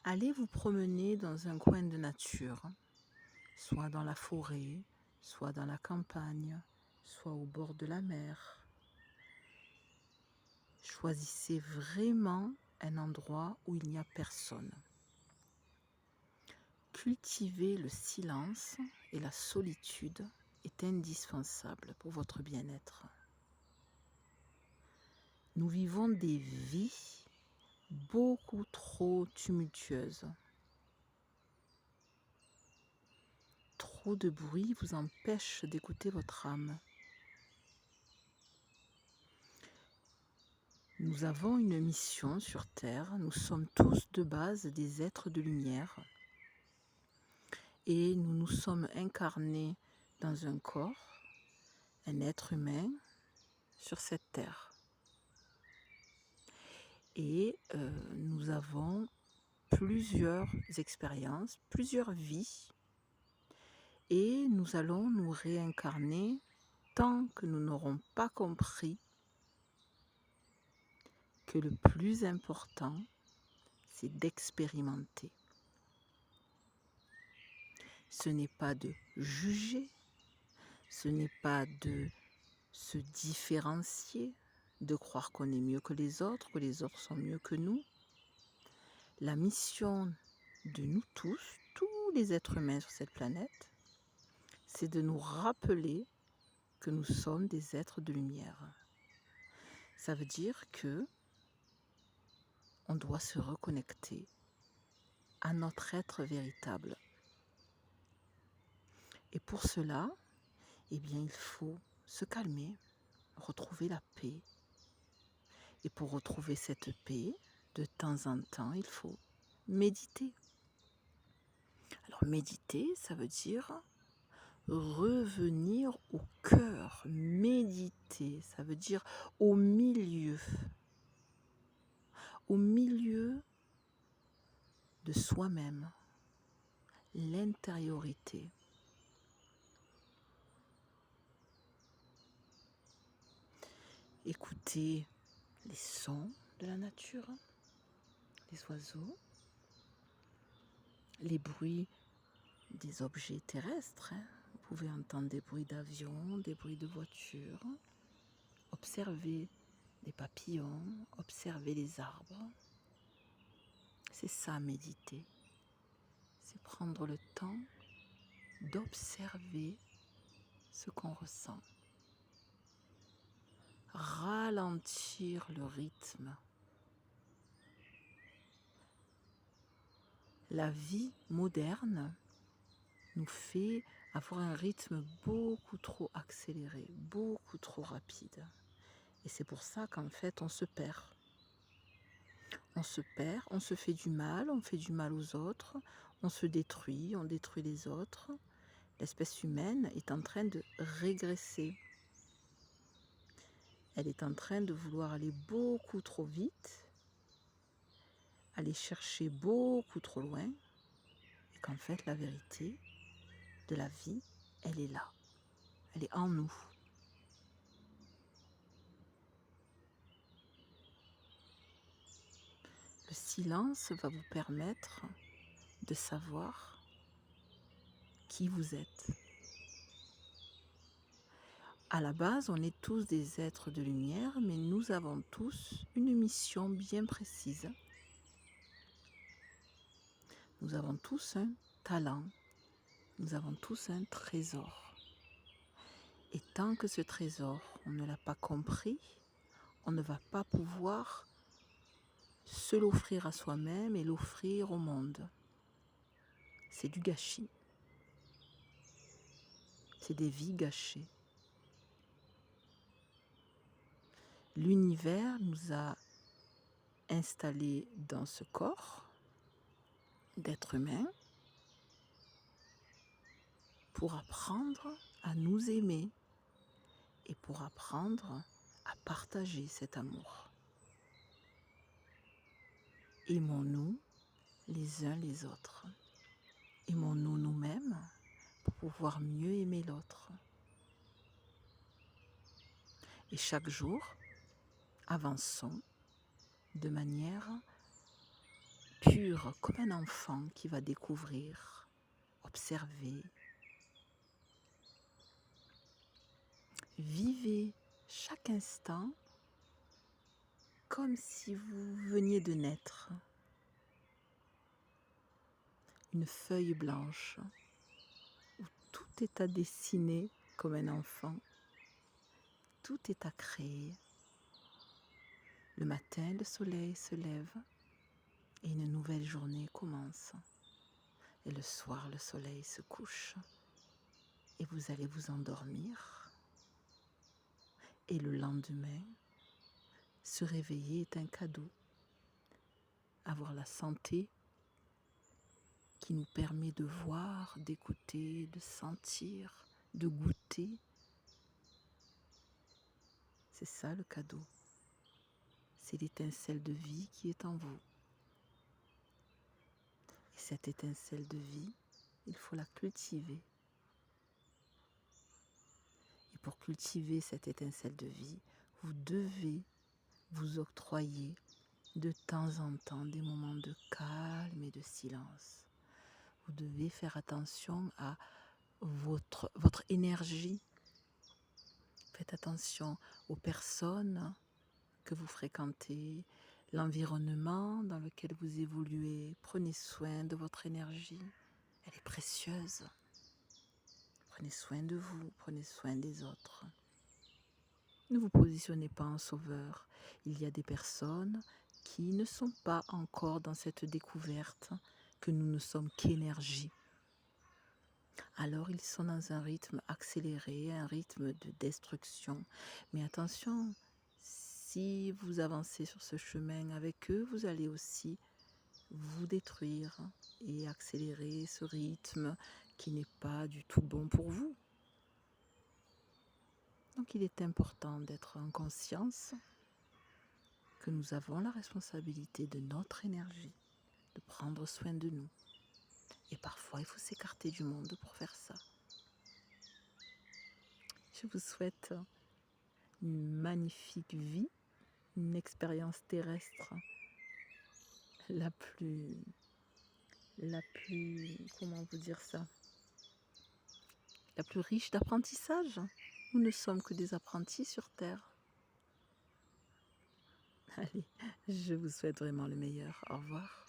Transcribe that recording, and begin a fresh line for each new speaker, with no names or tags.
Allez vous promener dans un coin de nature, soit dans la forêt, soit dans la campagne, soit au bord de la mer. Choisissez vraiment un endroit où il n'y a personne. Cultiver le silence et la solitude est indispensable pour votre bien-être. Nous vivons des vies beaucoup trop tumultueuses. Trop de bruit vous empêche d'écouter votre âme. Nous avons une mission sur Terre, nous sommes tous de base des êtres de lumière et nous nous sommes incarnés dans un corps, un être humain sur cette Terre. Et nous avons plusieurs expériences, plusieurs vies et nous allons nous réincarner tant que nous n'aurons pas compris que le plus important, c'est d'expérimenter. Ce n'est pas de juger, ce n'est pas de se différencier, de croire qu'on est mieux que les autres sont mieux que nous. La mission de nous tous les êtres humains sur cette planète, c'est de nous rappeler que nous sommes des êtres de lumière. Ça veut dire que on doit se reconnecter à notre être véritable. Et pour cela, il faut se calmer, retrouver la paix. Et pour retrouver cette paix, de temps en temps, il faut méditer. Alors méditer, ça veut dire revenir au cœur. Méditer, ça veut dire au milieu de soi-même, l'intériorité. Écoutez les sons de la nature, les oiseaux, les bruits des objets terrestres. Vous pouvez entendre des bruits d'avion, des bruits de voitures. Observez les papillons, observez les arbres. C'est ça, méditer. C'est prendre le temps d'observer ce qu'on ressent. Ralentir le rythme. La vie moderne nous fait avoir un rythme beaucoup trop accéléré, beaucoup trop rapide. Et c'est pour ça qu'en fait, on se perd. On se perd, on se fait du mal, on fait du mal aux autres, on se détruit, on détruit les autres. L'espèce humaine est en train de régresser. Elle est en train de vouloir aller beaucoup trop vite, aller chercher beaucoup trop loin, et qu'en fait, la vérité de la vie, elle est là. Elle est en nous. Le silence va vous permettre de savoir qui vous êtes. À la base, on est tous des êtres de lumière, mais nous avons tous une mission bien précise. Nous avons tous un talent, nous avons tous un trésor. Et tant que ce trésor, on ne l'a pas compris, on ne va pas pouvoir se l'offrir à soi-même et l'offrir au monde. C'est du gâchis. C'est des vies gâchées. L'univers nous a installés dans ce corps d'être humain pour apprendre à nous aimer et pour apprendre à partager cet amour. Aimons-nous les uns les autres. Aimons-nous nous-mêmes pour pouvoir mieux aimer l'autre. Et chaque jour, avançons de manière pur, comme un enfant qui va découvrir, observer. Vivez chaque instant comme si vous veniez de naître. Une feuille blanche où tout est à dessiner comme un enfant. Tout est à créer. Le matin, le soleil se lève et une nouvelle journée commence. Et le soir, le soleil se couche et vous allez vous endormir. Et le lendemain, se réveiller est un cadeau. Avoir la santé qui nous permet de voir, d'écouter, de sentir, de goûter. C'est ça le cadeau. C'est l'étincelle de vie qui est en vous. Et cette étincelle de vie, il faut la cultiver. Et pour cultiver cette étincelle de vie, vous devez vous octroyer de temps en temps des moments de calme et de silence. Vous devez faire attention à votre énergie. Faites attention aux personnes que vous fréquentez, l'environnement dans lequel vous évoluez. Prenez soin de votre énergie. Elle est précieuse. Prenez soin de vous, prenez soin des autres. Ne vous positionnez pas en sauveur. Il y a des personnes qui ne sont pas encore dans cette découverte que nous ne sommes qu'énergie. Alors ils sont dans un rythme accéléré, un rythme de destruction. Mais attention, si vous avancez sur ce chemin avec eux, vous allez aussi vous détruire et accélérer ce rythme qui n'est pas du tout bon pour vous. Donc il est important d'être en conscience que nous avons la responsabilité de notre énergie, de prendre soin de nous. Et parfois, il faut s'écarter du monde pour faire ça. Je vous souhaite une magnifique vie, une expérience terrestre la plus, comment vous dire ça, la plus riche d'apprentissage. Nous ne sommes que des apprentis sur Terre. Allez, je vous souhaite vraiment le meilleur. Au revoir.